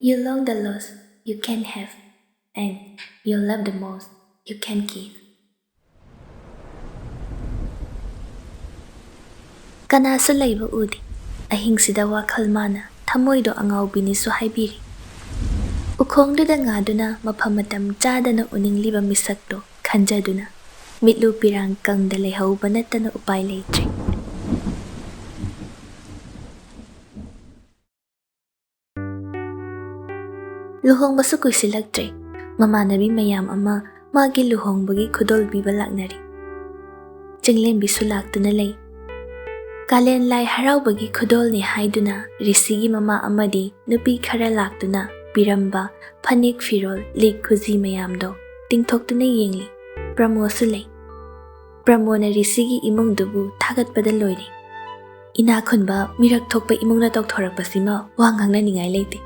You long the lost you can have, and you love the most you can give. Kanasu layba udi, ahingsida wakhal mana, thamoido angawbinisu haibiri. Ukhongduda ngaduna mapamatam chadana uningliba misakto khanjaduna, mitlu pirang kangda lehauba nattana upai leitri. Luhongbasu kuisilaktre, mamanabi mayam ama magi luhongbagi khudol biba laknari. Chinglembisu laktuna lay. Kalen lai haraubagi khudol ni haiduna risigi mama amadi nupi khara laktuna biramba phanik firol lik khuji mayamdo tingthoktuna yengli. Pramosu lay. Pramona risigi imungdubu thagatpada loire. Ina khunba mirak thokpa imungna tokthorapasima wa ngangna ningai leite.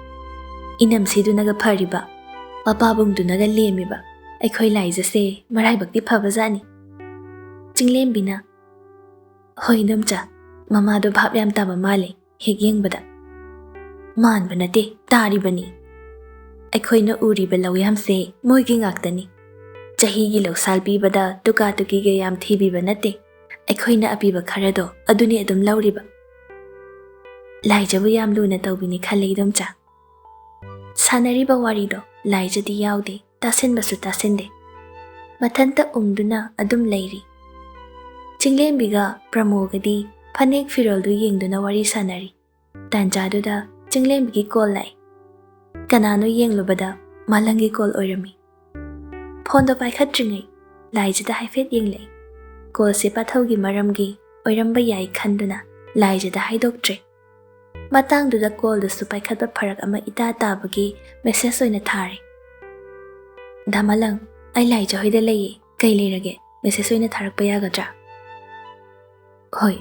Inam sidunaga phariba, papabungdunaga lemiba, aikhoi laijase maraibakti phabajani. Chinglembina, hoi namcha, mamado bhap yam taba male, hek yengbada. Manba nate, taribani. Aikhoi na uriba lawyamse, moigi ngaktani. Chahigi lausal pibada tuka tukiga yam thibiba nate, aikhoi na apiba kharado, aduni adum lauriba. Laijabu yam luna tawbini khaleidamcha. Sanariba warido laijadi yaude tasinbasu tasinde. Mathanta umduna adum leiri. Chinglembiga pramogadi phanek firoldu yengduna wari sanari. Tanjaduda chinglembigi call lai. Kanano yenglubada malangi call oirami. Phondo paikhatringai laijada haifet yenglei. Call se pathaugi maramgi oiramba yai khanduna laijada haidoktre. Matangduda call da supai khatba pharak ama ita tabagi message oina thare. Damalang ai laija hoida leye kai leirage message oina tharakpa yagadra. Hoi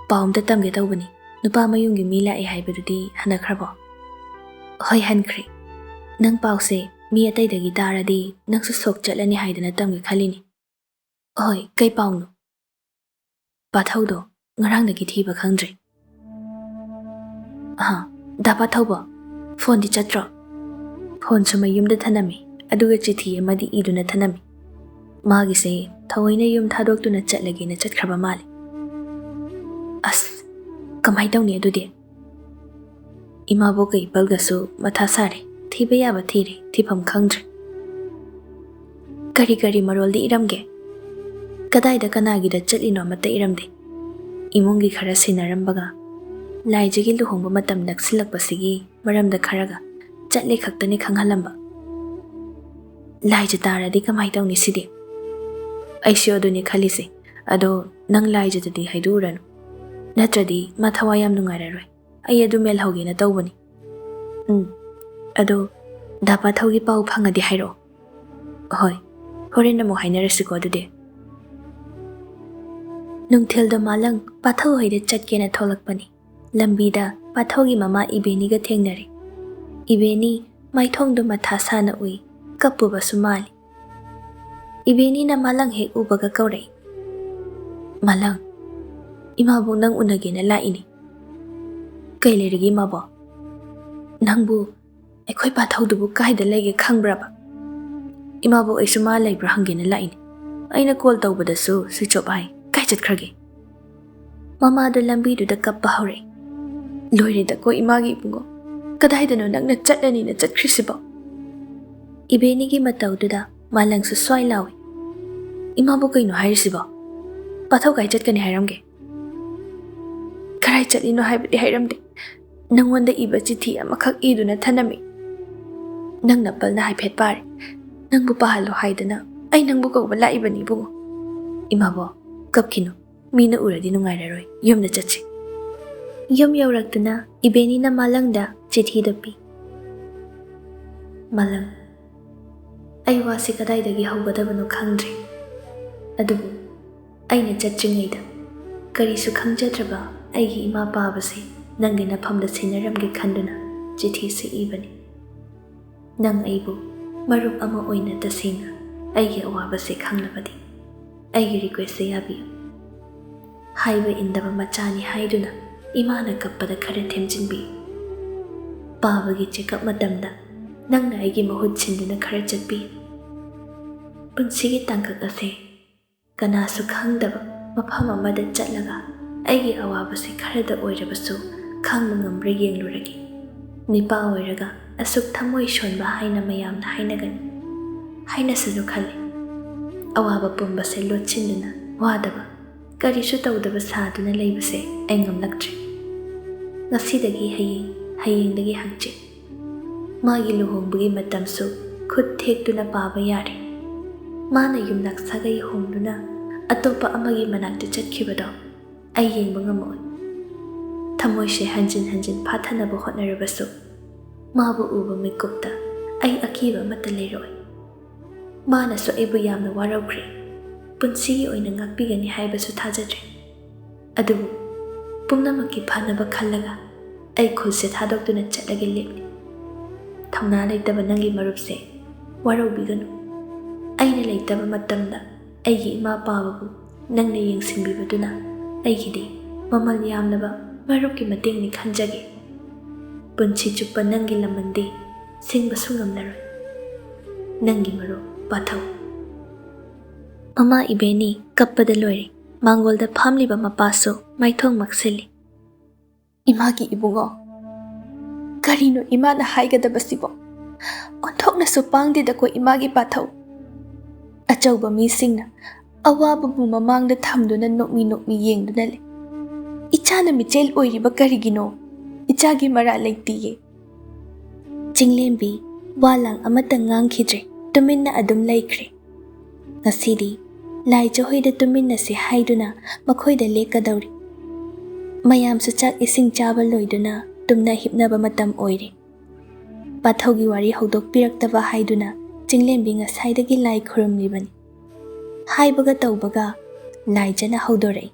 paumda tamge tawbani nupa mayumgi mi lae haibadudi hanakhrabo. Hoi hankre nang pause mi ataidagi taradi nangsu sok chatlani haidana tamge khalini. Hoi kai paunu pathaudo ngarangdagi thiba khangdre. Dapa thauba, phone di chatro. Phone suma yumda thanami, aduga chithi amadi iduna thanami. Magi se thawaina yum thadoktuna chatlage na chatkraba male. As, kamai tawni adude. Imabo kai balgasu matha sare, thiba yaba thire, thipam khangdre. Kari marol di iramge. Kadai da kanagi da chatlino mata iramde. Imungi khara sinarambaga. Laijagi luhongba matam naksilakpasigi maramda kharaga chatle khaktani khanghalamba. Laija taradi kamai tawni sidi. Aisyo aduni khalise, ado nang laija dadi haiduranu. Natradi mathawayam nungairaroi. Ai adu mel hogena tawbani. Ado dapa thawgi pau phangadi hairo. Hoi, horen namo hainarasiko adude. Nungthilda malang pathaw hoide chatkena tholakpani. Lambida pathogi mama ibeni ga thengnare. Ibeni maithongdo matha sana ui kapuba sumali. Ibeni na malang hek ubaga kaurai. Malang imabu nang unagena laini. Kailerigi mabo. Nangbu aikhoi pathaudubu kaida lege khangbraba. Imabu aisuma laibra hangena laini. Aina call tawbadasu switch off ai kai chatkrage. Mama do lambidu da kappa hore. Loire da ko imagi bungo kadaidano nangna chatlani na chatkrisiba. Ibenigi matawduda malang su swai lawi. Imabu kaino hairisiba. Pathaw kai chatkani hairamge. Karai chatlino haibadi hairamde. Nangwanda iba chithi amakhak iduna thanami. Nangna palna haiphet pare. Nangbu pahalo haidana ai nangbu kawba laibani bungo. Imabo kapkino mina uradi nungairaroi yumna chatsi. Yum yauraktuna ibeni na malangda chithi dapi. Malang ai wasi kadaidagi haugadabano khangdre. Adubu aina chatringaida karisu khangjadraba aigi ima pabase nangi nafamda sinaramge khanduna chithi se ibani. Nang aibu marup ama oina tasena aigi awabase khanglabadi aigi request se yabi. Haiba indaba machani haiduna imana kappada khara themjinbi. ꯄꯥꯕꯒꯤ checkup ꯃꯇꯝꯗ ꯅꯪꯅ ꯑꯩꯒꯤ ꯃꯍꯨꯠ ꯁꯤꯟꯗꯨꯅ ꯈꯔ ꯆꯠꯄꯤ꯫ ꯄꯨꯟꯁꯤꯒꯤ ꯇꯥꯡꯀꯛ ꯑꯁꯦ ꯀꯅꯥꯁꯨ ꯈꯪꯗꯕ ꯃꯐꯝ ꯑꯃꯗ ꯆꯠꯂꯒ ꯑꯩꯒꯤ ꯑꯋꯥꯕꯁꯤ ꯈꯔꯗ ꯑꯣꯏꯔꯕꯁꯨ ꯈꯪꯕ ꯉꯝꯕ꯭ꯔꯥ ꯌꯦꯡꯂꯨꯔꯒꯦ꯫ ꯅꯤꯄꯥ ꯑꯣꯏꯔꯒ ꯑꯁꯨꯛ ꯊꯃꯣꯏ ꯁꯣꯟꯕ ꯍꯥꯏꯅ ꯃꯌꯥꯝꯅ ꯍꯥꯏꯅꯒꯅꯤ ꯍꯥꯏꯅꯁꯨ ꯈꯜꯂꯤ꯫ ꯑꯋꯥꯕ ꯄꯨꯝꯕꯁꯦ ꯂꯣꯠꯁꯤꯟꯗꯨꯅ ꯋꯥꯗꯕ ꯀꯔꯤꯁꯨ ꯇꯧꯗꯕ ꯁꯥꯗꯨꯅ ꯂꯩꯕꯁꯦ ꯑꯩ ꯉꯝꯂꯛꯇ꯭ꯔꯦ꯫ ꯉꯁꯤꯗꯒꯤ ꯍꯌꯦꯡ, ꯍꯌꯦꯡꯗꯒꯤ ꯍꯪꯆꯤꯠ ꯃꯥꯒꯤ ꯂꯨꯍꯣꯡꯕꯒꯤ ꯃꯇꯝꯁꯨ ꯈꯨꯠ ꯊꯦꯛꯇꯨꯅ ꯄꯥꯕ ꯌꯥꯔꯦ꯫ ꯃꯥꯅ ꯌꯨꯝꯅꯥꯛ ꯁꯥꯒꯩ ꯍꯣꯡꯗꯨꯅ ꯑꯇꯣꯞꯄ ꯑꯃꯒꯤ ꯃꯅꯥꯛꯇ ꯆꯠꯈꯤꯕꯗꯣ ꯑꯩ ꯌꯦꯡꯕ ꯉꯝꯃꯣꯏ꯫ ꯊꯃꯣꯏꯁꯦ ꯍꯟꯖꯤꯟ ꯍꯟꯖꯤൻ ꯐꯥꯊꯅꯕ ꯍꯣꯠꯅꯔꯕꯁꯨ ꯃꯥꯕꯨ ꯎꯕ ꯃꯤꯀꯨꯞꯇ ꯑꯩ ꯑꯀꯤꯕ ꯑꯃꯠꯇ ꯂꯩꯔꯣꯏ꯫ ꯃꯥꯅꯁꯨ ꯑꯩꯕꯨ ꯌꯥꯝꯅ ꯋꯥꯔꯧꯈ꯭ꯔꯦ꯫ ꯄꯨꯟꯁꯤꯒꯤ ꯑꯣꯏꯅ ꯉꯥꯛꯄꯤꯒꯅꯤ ꯍꯥꯏꯕꯁꯨ ꯊꯥꯖꯗ꯭ꯔꯦ꯫ ꯑꯗꯨꯕꯨ ꯄꯨꯝꯅꯃꯛꯀꯤ ꯐꯅꯕ ꯈꯜꯂꯒ ꯑꯩ ꯈꯨꯜꯁꯦ ꯊꯥꯗꯣꯛꯇꯨꯅ ꯆꯠꯂꯒꯦ ꯂꯦꯞꯂꯤ꯫ ꯊꯧꯅꯥ ꯂꯩꯇꯕ ꯅꯪꯒꯤ ꯃꯔꯨꯞꯁꯦ ꯋꯥꯔꯧꯕꯤꯒꯅꯨ꯫ ꯑꯩꯅ ꯂꯩꯇꯕ ꯃꯇꯝꯗ ꯑꯩꯒꯤ ꯏꯃꯥ ꯄꯥꯕꯕꯨ ꯅꯪꯅ ꯌꯦꯡꯁꯤꯟꯕꯤꯕꯗꯨꯅ ꯑꯩꯒꯤꯗꯤ ꯃꯃꯜ ꯌꯥꯝꯂꯕ ꯃꯔꯨꯞꯀꯤ ꯃꯇꯦꯡꯅꯤ ꯈꯟꯖꯒꯦ꯫ ꯄꯨꯟꯁꯤ ꯆꯨꯞꯄ ꯅꯪꯒꯤ ꯂꯃꯟꯗꯤ ꯁꯤꯡꯕꯁꯨ ꯉꯝꯂꯔꯣꯏ꯫ ꯅꯪꯒꯤ ꯃꯔꯨꯞ ꯄꯥꯊꯧ꯫ ꯃꯃꯥ ꯏꯕꯦꯅꯤ ꯀꯞꯄꯗ ꯂꯣꯏꯔꯦ꯫ ꯃꯥꯡꯒꯣꯜꯗ ꯐꯝꯂꯤꯕ ꯃꯄꯥꯁꯨ ꯃꯥꯏꯊꯣꯡ ꯃꯛꯁꯤꯜꯂꯤ꯫ ꯏꯃꯥꯒꯤ ꯏꯕꯨꯡꯉꯣ, ꯀꯔꯤꯅꯣ ꯏꯃꯥꯅ ꯍꯥꯏꯒꯗꯕꯁꯤꯕꯣ? ꯑꯣꯟꯊꯣꯛꯅꯁꯨ ꯄꯥꯡꯗꯦꯗꯀꯣ ꯏꯃꯥꯒꯤ ꯄꯥꯊꯧ꯫ ꯑꯆꯧꯕ ꯃꯤꯁꯤꯡꯅ ꯑꯋꯥꯕꯕꯨ ꯃꯃꯥꯡꯗ ꯊꯝꯗꯨꯅ ꯅꯣꯛꯃꯤ ꯅꯣꯛꯃꯤ ꯌꯦꯡꯗꯨꯅ ꯂꯩ꯫ ꯏꯆꯥꯅ ꯃꯤꯆꯦꯜ ꯑꯣꯏꯔꯤꯕ ꯀꯔꯤꯒꯤꯅꯣ? ꯏꯆꯥꯒꯤ ꯃꯔꯥꯜ ꯂꯩꯇꯤꯌꯦ꯫ ꯆꯤꯡꯂꯦꯝꯕꯤ ꯋꯥꯂꯥꯡ ꯑꯃꯠꯇ ꯉꯥꯡꯈꯤꯗ꯭ꯔꯦ, ꯇꯨꯃꯤꯟꯅ ꯑꯗꯨꯝ ꯂꯩꯈ꯭ꯔꯦ꯫ ꯉꯁꯤꯗꯤ ꯂꯥꯏ ꯖꯍꯣꯏꯗ ꯇꯨꯃꯤꯟꯅꯁꯤ ꯍꯥꯏꯗꯨꯅ ꯃꯈꯣꯏꯗ ꯂꯦꯛꯀꯗꯧꯔꯤ꯫ ꯃꯌꯥꯝꯁꯨ ꯆꯥꯛ ꯏꯁꯤꯡ ꯆꯥꯕ ꯂꯣꯏꯗꯨꯅ ꯇꯨꯝꯅ ꯍꯤꯞꯅꯕ ꯃꯇꯝ ꯑꯣꯏꯔꯦ꯫ ꯄꯥꯊꯧꯒꯤ ꯋꯥꯔꯤ ꯍꯧꯗꯣꯛꯄꯤꯔꯛꯇꯕ ꯍꯥꯏꯗꯨꯅ ꯆꯤꯡꯂꯦꯝꯕꯤ ꯉꯁꯥꯏꯗꯒꯤ ꯂꯥꯏ ꯈꯨꯔꯨꯝꯂꯤꯕꯅꯤ꯫ ꯍꯥꯏꯕꯒ ꯇꯧꯕꯒ ꯂꯥꯏꯖꯅ ꯍꯧꯗꯣꯔꯛꯏ꯫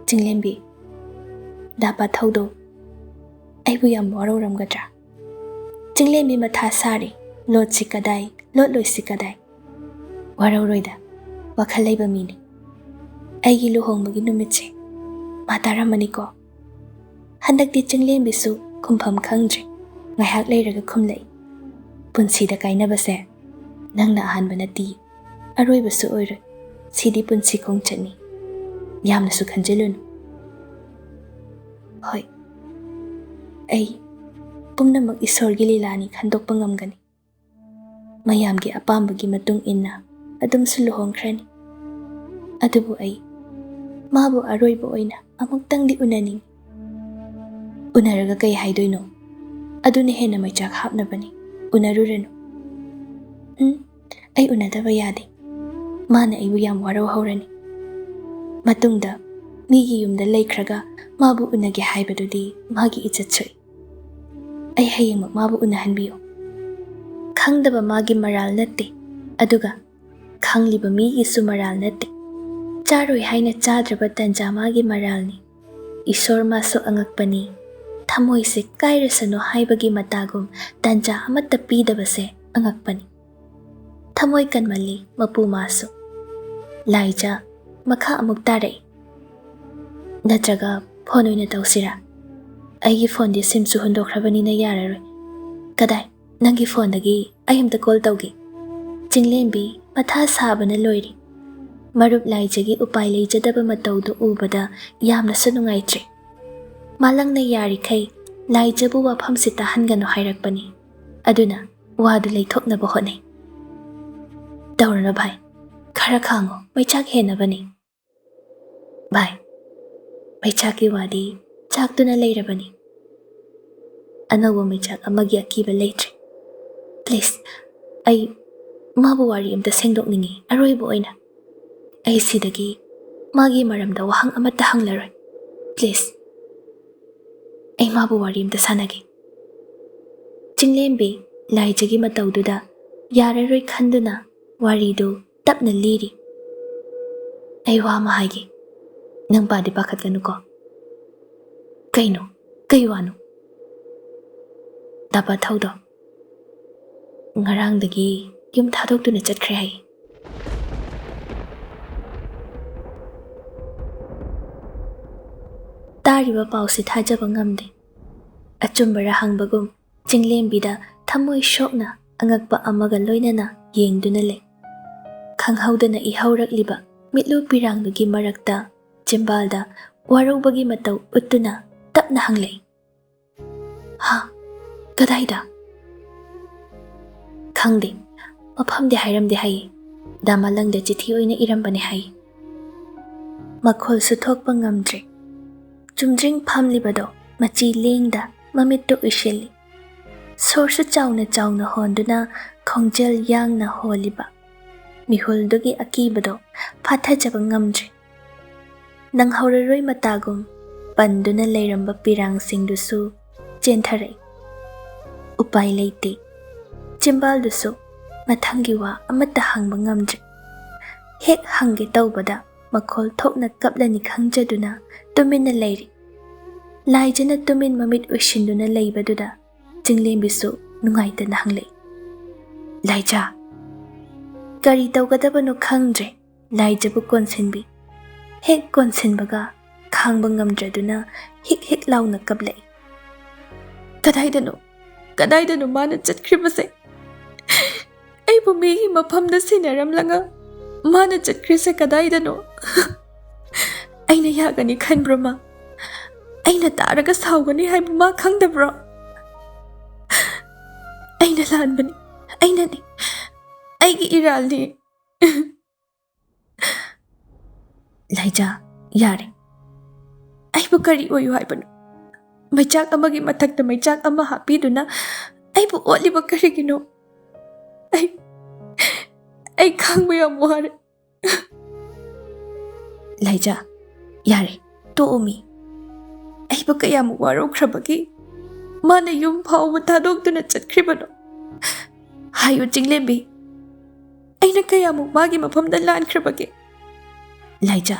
ꯆꯤꯡꯂꯦꯝꯕꯤ, ꯗꯥ ꯄꯥꯊꯧꯗꯣ ꯑꯩꯕꯨ ꯌꯥꯝ ꯋꯥꯔꯧꯔꯝꯒꯗ꯭ꯔꯥ? ꯆꯤꯡꯂꯦꯝꯕꯤ ꯃꯊꯥ ꯁꯥꯔꯤ꯫ ꯂꯣꯠꯁꯤ ꯀꯗꯥꯏ, ꯂꯣꯠꯂꯣꯏꯁꯤ ꯀꯗꯥꯏ? ꯋꯥꯔꯧꯔꯣꯏꯗ, ꯋꯥꯈꯜ ꯂꯩꯕ ꯃꯤꯅꯤ꯫ ꯑꯩꯒꯤ ꯂꯨꯍꯣꯡꯕꯒꯤ ꯅꯨꯃꯤꯠꯁꯦ ꯃꯥ ꯇꯥꯔꯝꯃꯅꯤꯀꯣ? ꯍꯟꯗꯛꯇꯤ ꯆꯤꯡꯂꯦꯝꯕꯤꯁꯨ ꯈꯨꯝꯐꯝ ꯈꯪꯗ꯭ꯔꯦ꯫ ꯉꯥꯏꯍꯥꯛ ꯂꯩꯔꯒ ꯈꯨꯝꯂꯛꯏ꯫ ꯄꯨꯟꯁꯤꯗ ꯀꯥꯏꯅꯕꯁꯦ ꯅꯪꯅ ꯑꯍꯥꯟꯕ ꯅꯠꯇꯤꯌꯦ, ꯑꯔꯣꯏꯕꯁꯨ ꯑꯣꯏꯔꯣꯏ꯫ ꯁꯤꯗꯤ ꯄꯨꯟꯁꯤ ꯈꯣꯡꯆꯠꯅꯤ, ꯌꯥꯝꯅꯁꯨ ꯈꯟꯖꯤꯜꯂꯨꯅꯨ꯫ ꯍꯣꯏ, ꯑꯩ ꯄꯨꯝꯅꯃꯛ ꯏꯁꯣꯔꯒꯤ ꯂꯤꯂꯥꯅꯤ ꯈꯟꯗꯣꯛꯄ ꯉꯝꯒꯅꯤ꯫ ꯃꯌꯥꯝꯒꯤ ꯑꯄꯥꯝꯕꯒꯤ ꯃꯇꯨꯡ ꯏꯟꯅ ꯑꯗꯨꯝꯁꯨ ꯂꯨꯍꯣꯡꯈ꯭ꯔꯅꯤ꯫ ꯑꯗꯨꯕꯨ ꯑꯩ ꯃꯥꯕꯨ ꯑꯔꯣꯏꯕ ꯑꯣꯏꯅ ꯑꯃꯨꯛꯇꯪꯗꯤ ꯎꯅꯅꯤꯡꯉꯤ꯫ ꯎꯅꯔꯒ ꯀꯩ ꯍꯥꯏꯗꯣꯏꯅꯣ? ꯑꯗꯨꯅ ꯍꯦꯟꯅ ꯃꯩꯆꯥꯛ ꯍꯥꯞꯅꯕꯅꯤ꯫ ꯎꯅꯔꯨꯔꯅꯨ꯫ ꯑꯩ ꯎꯅꯗꯕ ꯌꯥꯗꯦ꯫ ꯃꯥꯅ ꯑꯩꯕꯨ ꯌꯥꯝ ꯋꯥꯔꯧꯍꯧꯔꯅꯤ꯫ ꯃꯇꯨꯡꯗ ꯃꯤꯒꯤ ꯌꯨꯝꯗ ꯂꯩꯈ꯭ꯔꯒ ꯃꯥꯕꯨ ꯎꯅꯒꯦ ꯍꯥꯏꯕꯗꯨꯗꯤ ꯃꯥꯒꯤ ꯏꯖꯠ ꯁꯣꯛꯏ꯫ ꯑꯩ ꯍꯌꯦꯡꯃꯛ ꯃꯥꯕꯨ ꯎꯅꯍꯟꯕꯤꯌꯨ꯫ ꯈꯪꯗꯕ ꯃꯥꯒꯤ ꯃꯔꯥꯜ ꯅꯠꯇꯦ, ꯑꯗꯨꯒ ꯈꯪꯂꯤꯕ ꯃꯤꯒꯤꯁꯨ ꯃꯔꯥꯜ ꯅꯠꯇꯦ꯫ ꯆꯥꯔꯣꯏ ꯍꯥꯏꯅ ꯆꯥꯗ꯭ꯔꯕ ꯇꯟꯖꯥ ꯃꯥꯒꯤ ꯃꯔꯥꯜꯅꯤ꯫ ꯏꯁꯣꯔ ꯃꯥꯁꯨ ꯑꯉꯛꯄꯅꯤ꯫ ꯊꯃꯣꯏꯁꯦ ꯀꯥꯏꯔꯁꯅꯨ ꯍꯥꯏꯕꯒꯤ ꯃꯇꯥꯒꯨꯝ ꯇꯟꯖꯥ ꯑꯃꯠꯇ ꯄꯤꯗꯕꯁꯦ ꯑꯉꯛꯄꯅꯤ꯫ ꯊꯃꯣꯏ ꯀꯟꯃꯜꯂꯤ ꯃꯄꯨ ꯃꯥꯁꯨ꯫ ꯂꯥꯏꯖ ꯃꯈꯥ ꯑꯃꯨꯛ ꯇꯥꯔꯛꯏ꯫ ꯅꯠꯇ꯭ꯔꯒ ꯐꯣꯟ ꯑꯣꯏꯅ ꯇꯧꯁꯤꯔꯥ? ꯑꯩꯒꯤ ꯐꯣꯟꯗꯤ ꯁꯤꯝꯁꯨ ꯍꯨꯟꯗꯣꯛꯈ꯭ꯔꯕꯅꯤꯅ ꯌꯥꯔꯔꯣꯏ꯫ ꯀꯗꯥꯏ, ꯅꯪꯒꯤ ꯐꯣꯟꯗꯒꯤ ꯑꯩ ꯑꯃꯇ ꯀꯣꯜ ꯇꯧꯒꯦ꯫ ꯆꯤꯡꯂꯦꯝꯕꯤ ꯃꯊꯥ ꯁꯥꯕꯅ ꯂꯣꯏꯔꯤ꯫ ꯃꯔꯨꯞ ꯂꯥꯏꯖꯒꯤ ꯎꯄꯥꯏ ꯂꯩꯖꯗꯕ ꯃꯇꯧꯗꯨ ꯎꯕꯗ ꯌꯥꯝꯅꯁꯨ ꯅꯨꯡꯉꯥꯏꯇ꯭ꯔꯦ꯫ ꯃꯥꯂꯪꯅ ꯌꯥꯔꯤꯈꯩ ꯂꯥꯏꯖꯕꯨ ꯋꯥꯐꯝꯁꯤ ꯇꯥꯍꯟꯒꯅꯨ ꯍꯥꯏꯔꯛꯄꯅꯤ꯫ ꯑꯗꯨꯅ ꯋꯥꯗꯨ ꯂꯩꯊꯣꯛꯅꯕ ꯍꯣꯠꯅꯩ꯫ ꯇꯧꯔꯅꯨ ꯚꯥꯏ, ꯈꯔ ꯈꯥꯡꯉꯣ, ꯃꯩꯆꯥꯛ ꯍꯦꯟꯅꯕꯅꯤ꯫ ꯚꯥꯏ, ꯃꯩꯆꯥꯛꯀꯤ ꯋꯥꯗꯤ ꯆꯥꯛꯇꯨꯅ ꯂꯩꯔꯕꯅꯤ꯫ ꯑꯅꯧꯕ ꯃꯩꯆꯥꯛ ꯑꯃꯒꯤ ꯑꯀꯤꯕ ꯂꯩꯇ꯭ꯔꯦ꯫ ꯄ꯭ꯂꯤꯖ, ꯑꯩ ꯃꯥꯕꯨ ꯋꯥꯔꯤ ꯑꯃꯇ ꯁꯦꯡꯗꯣꯛꯅꯤꯡꯉꯤ ꯑꯔꯣꯏꯕ ꯑꯣꯏꯅ꯫ ꯑꯩ ꯁꯤꯗꯒꯤ ꯃꯥꯒꯤ ꯃꯔꯝꯗ ꯋꯥꯍꯪ ꯑꯃꯠꯇ ꯍꯪꯂꯔꯣꯏ꯫ ꯄ꯭ꯂꯤꯖ, ꯑꯩ ꯃꯥꯕꯨ ꯋꯥꯔꯤ ꯑꯃꯇ ꯁꯥꯟꯅꯒꯦ꯫ ꯆꯤꯡꯂꯦꯝꯕꯤ ꯂꯥꯏꯖꯒꯤ ꯃꯇꯧꯗꯨꯗ ꯌꯥꯔꯔꯣꯏ ꯈꯟꯗꯨꯅ ꯋꯥꯔꯤꯗꯨ ꯇꯞꯅ ꯂꯤꯔꯤ꯫ ꯑꯩ ꯋꯥ ꯑꯃ ꯍꯥꯏꯒꯦ, ꯅꯪ ꯄꯥꯗꯤ ꯄꯥꯈꯠꯀꯅꯨꯀꯣ? ꯀꯩꯅꯣ? ꯀꯩ ꯋꯥꯅꯣ? ꯗꯥ ꯄꯥꯊꯧꯗꯣ ꯉꯔꯥꯡꯗꯒꯤ ꯌꯨꯝ ꯊꯥꯗꯣꯛꯇꯨꯅ ꯆꯠꯈ꯭ꯔꯦ ꯍꯥꯏ꯫ ꯇꯥꯔꯤꯕ ꯄꯥꯎꯁꯤ ꯊꯥꯖꯕ ꯉꯝꯗꯦ꯫ Achumbara hangbagum Jinglembida thamoi shokna angakpa amaga loinana yengduna le. Khanghaudana ihaurakliba mitlu pirangdugi marakta Chimbalda warubagi matau uttuna tapna hanglei. Ha, kadaida? Khangde, mafamde hairamde hai. Damalangda chithi oina irambane hai. Makhol suthokpa ngamdre. Chumdring phamlibado machi lengda mamittu ushili. Sorsa chauna honduna khongjel yangna holiba. Mihuldugi akibado phathajaba ngamdre. Nanghauraroi matagum panduna leiramba pirangsingdusu chentharai. Upai leite. Chimbaldusu mathangi wa amata hangba ngamdre. Hek hange taubada makhol thokna kaplani khangjaduna tumina leiri. Laijana tumin mamit ushinduna leibaduda Jinglembisu nungaitana hanglei. Laija, kari taugadabano khangdre laijabu konsinbi. Hek konsinbaga khangba ngamdraduna hik launa kablei. Kadaidano mana chatkhribase. Aibu megi mafamda sinaramlanga mana chatkrise kadaidano. Aina yagani khanbro ma. Aina taraga saugani haibu ma khangdabro. Aina lanbani. Aina ni. Aigi iralni. Laija, yare. Aibu kari oyu haibano. Maichak amagi mathakta maichak ama hapiduna aibu oliba karigino. Ai khangba yam ware. Laija, yare, to umi. Aibu kayam warokhrabagi mana yum phawba thadokduna chatkhribano. Hayo Jinglembi. Aina kayam magi mafamda lankhrabagi. Laija,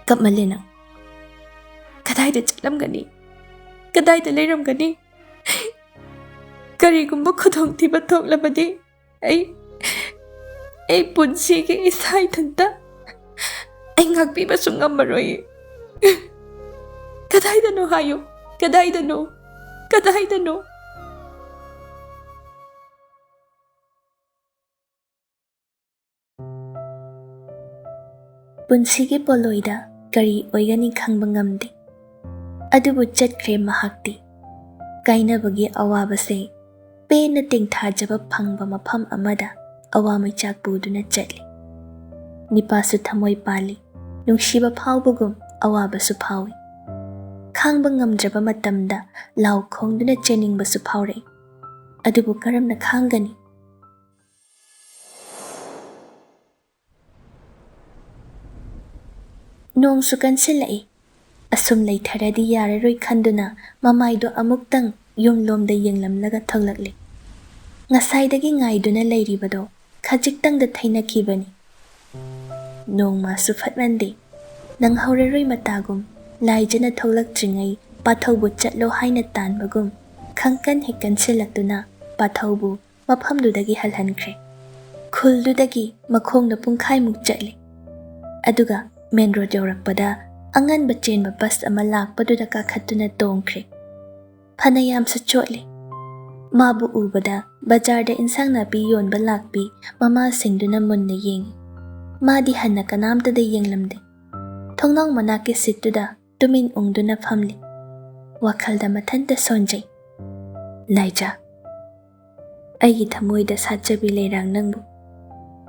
kapmalena. Kadaida chatlamgani. Kadaida leiramgani. Karigumba khudongthiba thoklabadi ai punsige isai thanta ai ngakpiba sungammaroi. Kadaidano hayo. Kadaidano. Punsige poloida kari oigani khangba ngamde. Adubu chatkre mahakti. Kainabagi awabase pena tingthajaba phangba mafam amada awamaichak puduna chatli. Nipasu thamoi pali nungshiba phawbagum awabasu phawi. Khangba ngamdraba matamda law khongduna cheningbasu phawre. Adubu karamna khangani. Nong su kansilai. Asum leitharadi yararoi khanduna mamaido amuktang yumlomda yenglamlaga thaglakli. Ngasaidagi ngaiduna leiribado khajiktangda thainakibani. Nongma su phatmande nanghauraroi matagum laijana thoglakdringai pathaubu chatlo haina tanbagum khangkan hekkan silaktuna pathaubu mafamdudagi halhankre. Khuldudagi makhongna pungkhaimuk chatli. Aduga main road yaurakpada angan bachenba bus ama lakpaduda kakhatuna tongkre. Phanayam sa chotli. Mabu ubada bajarda insang napi yonba lakpi mama singduna munna yengi. Madi hanna kanamtada yenglamde. Thongnong manake situda tumin ungduna phamli. Wakhalda mathanta sonjay. Laija. Aigi thamoida satjabi leirang nangbu.